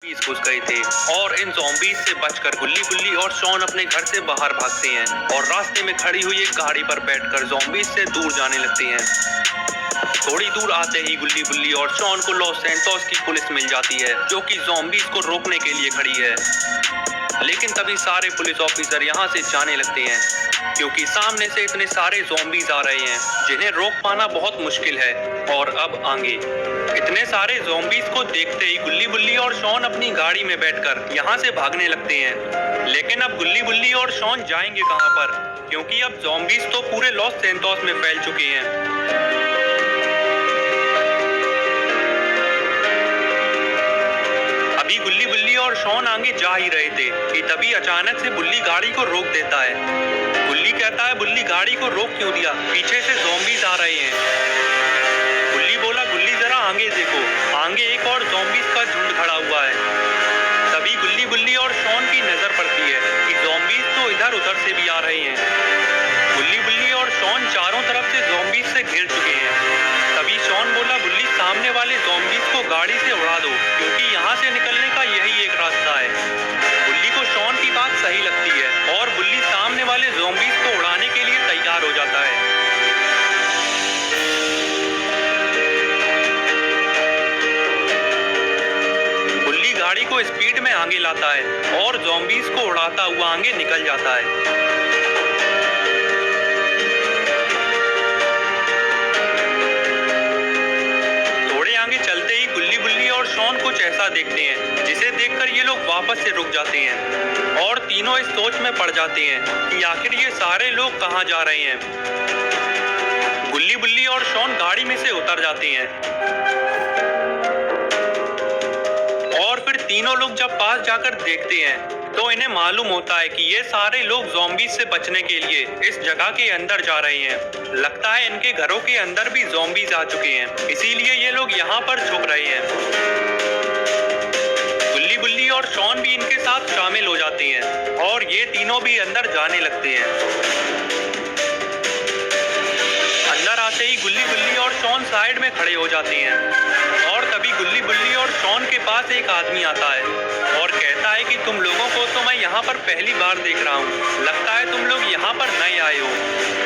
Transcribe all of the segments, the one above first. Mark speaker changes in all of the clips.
Speaker 1: Zombies घुस गए थे और इन ज़ॉम्बीज़ से बचकर गुल्ली-गुल्ली और शॉन अपने घर से बाहर भागते हैं और रास्ते में खड़ी हुई एक गाड़ी पर बैठकर ज़ॉम्बीज़ से दूर जाने लगते हैं। थोड़ी दूर आते ही गुल्ली-गुल्ली और शॉन को लॉस सैंटोस की पुलिस मिल जाती है, जो कि ज़ॉम्बीज़ को रोकने के लिए खड़ी है। लेकिन तभी सारे पुलिस ऑफिसर यहाँ से जाने लगते हैं, क्योंकि सामने से इतने सारे ज़ॉम्बीज़ आ रहे हैं, जिन्हें रोक पाना बहुत मुश्किल है। और अब आगे इतने सारे ज़ॉम्बीज़ को देखते ही गुल्ली-गुल्ली और शॉन अपनी गाड़ी में बैठकर यहाँ से भागने लगते हैं। लेकिन अब गुल्ली-गुल्ली और शॉन जाएंगे कहाँ पर, क्योंकि अब ज़ॉम्बीज़ तो पूरे लॉस सैंटोस में फैल चुके हैं। अभी गुल्ली-गुल्ली और शॉन आगे जा ही रहे थे कि तभी अचानक से बुल्ली गाड़ी को रोक देता है। गुल्ली कहता है, बुल्ली गाड़ी को रोक क्यों दिया? पीछे से ज़ॉम्बीज़ आ रहे हैं। बुल्ली बोला, गुल्ली जरा आगे देखो, आगे एक और ज़ॉम्बीज़ का झुंड खड़ा हुआ है। तभी गुल्ली-गुल्ली और शॉन की नजर पड़ती है कि ज़ॉम्बीज़ तो इधर-उधर से भी आ रहे हैं। गुल्ली-गुल्ली और शॉन चारों तरफ से ज़ॉम्बीज़ से घिर चुके हैं। तभी शॉन बोला, बुल्ली सामने वाले ज़ॉम्बीज़ को गाड़ी से उड़ा दो, क्योंकि यहाँ से निकलने का यही एक रास्ता है। बुल्ली को शॉन की बात सही लगती है और बुल्ली सामने वाले ज़ॉम्बीज़ को उड़ाने के लिए तैयार हो जाता है। बुल्ली गाड़ी को स्पीड में आगे लाता है और ज़ॉम्बीज़ को उड़ाता हुआ आगे निकल जाता है। थोड़े आगे चलते ही गुल्ली-गुल्ली और शॉन कुछ ऐसा देखते हैं, जिसे देखकर ये लोग वापस से रुक जाते हैं और तीनों इस सोच में पड़ जाते हैं कि आखिर ये सारे लोग कहाँ जा रहे हैं। गुल्ली-गुल्ली और शॉन गाड़ी में से उतर जाते हैं और फिर तीनों लोग जब पास जाकर देखते हैं तो इन्हें मालूम होता है कि ये सारे लोग ज़ॉम्बीज़ से बचने के लिए इस जगह के अंदर जा रहे हैं। लगता है इनके घरों के अंदर भी ज़ॉम्बीज़ आ चुके हैं, इसीलिए ये लोग यहाँ पर छुप रहे हैं। गुल्ली-गुल्ली और शॉन भी इनके साथ शामिल हो जाते हैं और ये तीनों भी अंदर जाने लगते हैं। अंदर आते ही गुल्ली-गुल्ली और शॉन साइड में खड़े हो जाते हैं और तभी गुल्ली-गुल्ली और शॉन के पास एक आदमी आता है और कहता है कि तुम लोगों को तो मैं यहाँ पर पहली बार देख रहा हूँ, लगता है तुम लोग यहाँ पर नए आए हो।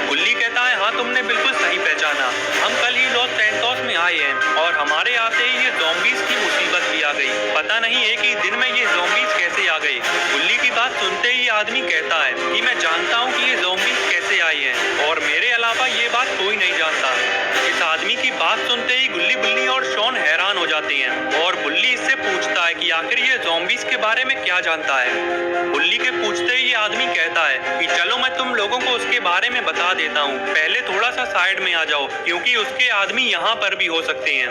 Speaker 1: गुल्ली कहता है, हाँ तुमने बिल्कुल सही पहचाना, हम कल ही लॉस सैंटोस में आए हैं और हमारे आते ही ये ज़ॉम्बीज़ की मुसीबत भी आ गई। पता नहीं एक ही दिन में ये ज़ॉम्बीज़ कैसे आ गए। गुल्ली की बात सुनते ही आदमी कहता है कि मैं जानता हूँ कि ये ज़ॉम्बीज़ कैसे आए हैं और मेरे अलावा ये बात कोई नहीं जानता। इस आदमी की बात सुनते ही गुल्ली-गुल्ली और शॉन हैरान हो जाते हैं और बुल्ली इससे पूछता है कि आखिर ये ज़ॉम्बीज़ के बारे में क्या जानता है। बुल्ली के पूछते ही ये आदमी कहता है कि चलो मैं तुम लोगों को उसके बारे में बता देता हूँ, पहले थोड़ा सा साइड में आ जाओ, क्योंकि उसके आदमी यहाँ पर भी हो सकते हैं।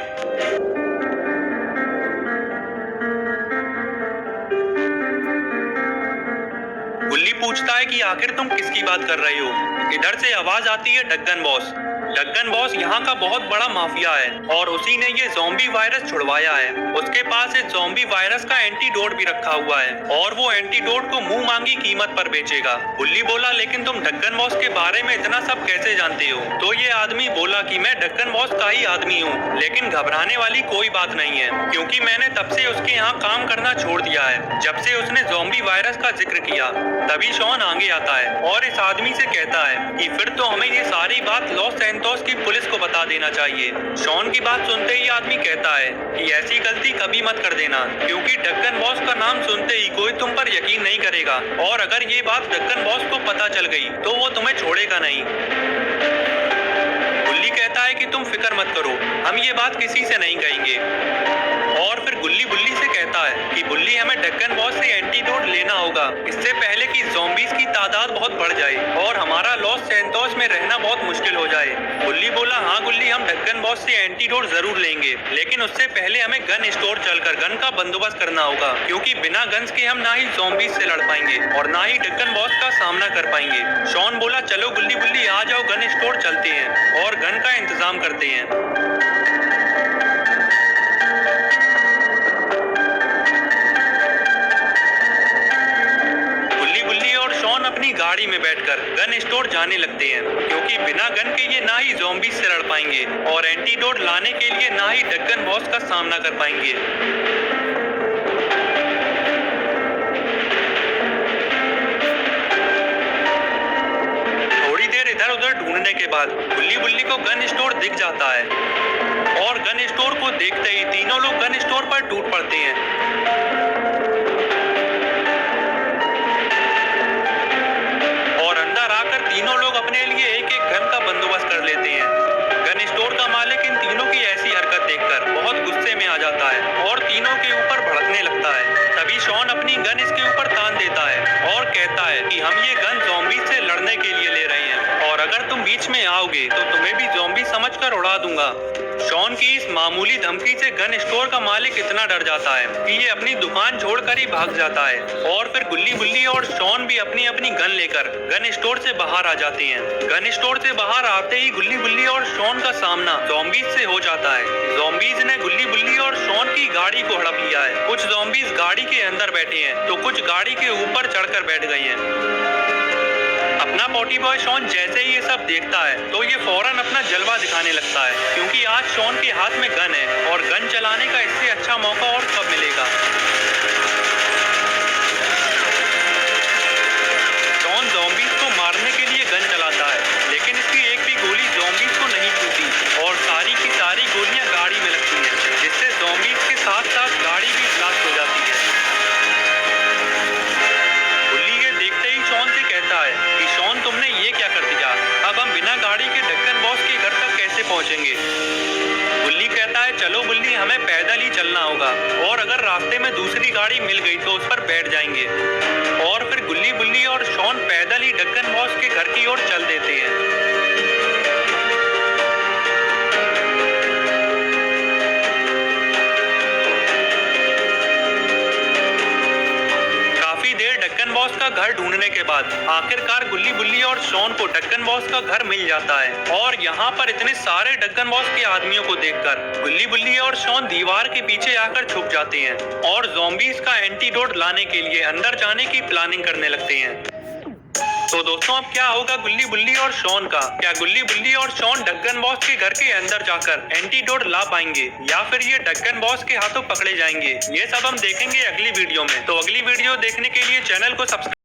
Speaker 1: गुल्ली पूछता है कि आखिर तुम किसकी बात कर रहे हो। इधर से आवाज आती है डग्गन बॉस। डग्गन बॉस यहाँ का बहुत बड़ा माफिया है और उसी ने ये ज़ॉम्बी वायरस छुड़वाया है। उसके पास इस ज़ॉम्बी वायरस का एंटीडोट भी रखा हुआ है और वो एंटीडोट को मुंह मांगी कीमत पर बेचेगा। गुल्ली बोला, लेकिन तुम डग्गन बॉस के बारे में इतना सब कैसे जानते हो? तो ये आदमी बोला कि मैं डग्गन बॉस का ही आदमी हूँ, लेकिन घबराने वाली कोई बात नहीं है, क्योंकि मैंने तब से उसके यहाँ काम करना छोड़ दिया है जब से उसने ज़ॉम्बी वायरस का जिक्र किया। तभी शॉन आगे आता है और इस आदमी से कहता है कि फिर तो हमें ये सारी बात लॉस सैंटोस की पुलिस को बता देना चाहिए। शॉन की बात सुनते ही आदमी कहता है कि ऐसी गलती कभी मत कर देना, क्योंकि डग्गन बॉस का नाम सुनते ही कोई तुम पर यकीन नहीं करेगा और अगर ये बात डग्गन बॉस को पता चल गई तो वो तुम्हें छोड़ेगा नहीं। गुल्ली कहता है कि तुम फिक्र मत करो, हम ये बात किसी से नहीं कहेंगे। और फिर गुल्ली बुल्ली से कहता है कि बुल्ली हमें डग्गन बॉस से एंटीडोट लेना होगा, इससे पहले कि ज़ॉम्बीज़ की तादाद बहुत बढ़ जाए और हमारा लॉस सैंटोस में रहना बहुत मुश्किल हो जाए। बुल्ली बोला, हाँ गुल्ली, हम डग्गन बॉस से एंटीडोट जरूर लेंगे, लेकिन उससे पहले हमें गन स्टोर चलकर गन का बंदोबस्त करना होगा, क्योंकि बिना गन्स के हम ना ही ज़ॉम्बीज़ से लड़ पाएंगे और ना ही डग्गन बॉस का सामना कर पाएंगे। शॉन बोला, चलो गुल्ली बुल्ली आ जाओ, गन स्टोर चलते हैं और गन का इंतजाम करते हैं। अपनी गाड़ी में बैठकर गन स्टोर जाने लगते हैं, क्योंकि बिना गन के ये ना ही ज़ॉम्बीज़ से लड़ पाएंगे और एंटीडोट लाने के लिए ना ही डग्गन बॉस का सामना कर पाएंगे। बाद गुल्ली बुल्ली को गन स्टोर दिख जाता है और गन स्टोर को देखते ही तीनों लोग गन स्टोर पर टूट पड़ते हैं। और अंदर आकर तीनों लोग अपने लिए एक एक गन का बंदोबस्त कर लेते हैं। गन स्टोर का मालिक इन तीनों की ऐसी हरकत देखकर बहुत गुस्से में आ जाता है और तीनों के ऊपर भड़कने लगता है। तभी शॉन अपनी गन इसके ऊपर तान देता है और कहता है कि हम ये गन ज़ॉम्बीज़ से लड़ने के लिए ले रहे हैं और अगर तुम बीच में आओगे तो तुम्हें भी ज़ॉम्बी समझकर उड़ा दूंगा। शॉन की इस मामूली धमकी से गन स्टोर का मालिक इतना डर जाता है कि ये अपनी दुकान छोड़कर ही भाग जाता है और फिर गुल्ली बुल्ली और शॉन भी अपनी अपनी गन लेकर गन स्टोर से बाहर आ जाते हैं। गन स्टोर से बाहर आते ही गुल्ली बुल्ली और शॉन का सामना ज़ॉम्बीज़ से हो जाता है। ज़ॉम्बीज़ ने गुल्ली बुल्ली और शॉन की गाड़ी को हड़प लिया है। कुछ ज़ॉम्बीज़ गाड़ी के अंदर बैठे हैं तो कुछ गाड़ी के ऊपर चढ़कर बैठ गए हैं। अपना पॉटी बॉय शॉन जैसे ही ये सब देखता है तो ये फौरन अपना जलवा दिखाने लगता है क्योंकि आज शॉन के हाथ में गन है और गन चलाने का इससे अच्छा मौका और कब मिलेगा। शॉन ज़ॉम्बीज़ को मारने के लिए गन चलाता है लेकिन इसकी एक भी गोली ज़ॉम्बीज़ को नहीं छूती और सारी की सारी गोलियां गाड़ी में लगती हैं जिससे ज़ॉम्बीज़ के साथ साथ गाड़ी भी ब्लास्ट हो जाती है। गुल्ली ये देखते ही शॉन से कहता है कि शॉन तुमने ये क्या कर दिया, अब हम बिना गाड़ी के ढक्कन बॉस के घर तक कैसे पहुंचेंगे। गुल्ली कहता है चलो बुल्ली हमें पैदल ही चलना होगा और अगर रास्ते में दूसरी गाड़ी मिल गई तो उस पर बैठ जाएंगे। और फिर गुल्ली बुल्ली और शॉन पैदल ही ढक्कन बॉस के घर की ओर चल देते हैं। ढक्कन बॉस का घर ढूंढने के बाद आखिरकार गुल्ली बुल्ली और शॉन को ढक्कन बॉस का घर मिल जाता है और यहाँ पर इतने सारे ढक्कन बॉस के आदमियों को देखकर गुल्ली बुल्ली और शॉन दीवार के पीछे आकर छुप जाते हैं और ज़ॉम्बीज़ का एंटीडोट लाने के लिए अंदर जाने की प्लानिंग करने लगते हैं। तो दोस्तों अब क्या होगा गुल्ली बुल्ली और शॉन का? क्या गुल्ली बुल्ली और शॉन ढक्कन बॉस के घर के अंदर जाकर एंटीडोट ला पाएंगे या फिर ये ढक्कन बॉस के हाथों पकड़े जाएंगे? ये सब हम देखेंगे अगली वीडियो में। तो अगली वीडियो देखने के लिए चैनल को सब्सक्राइब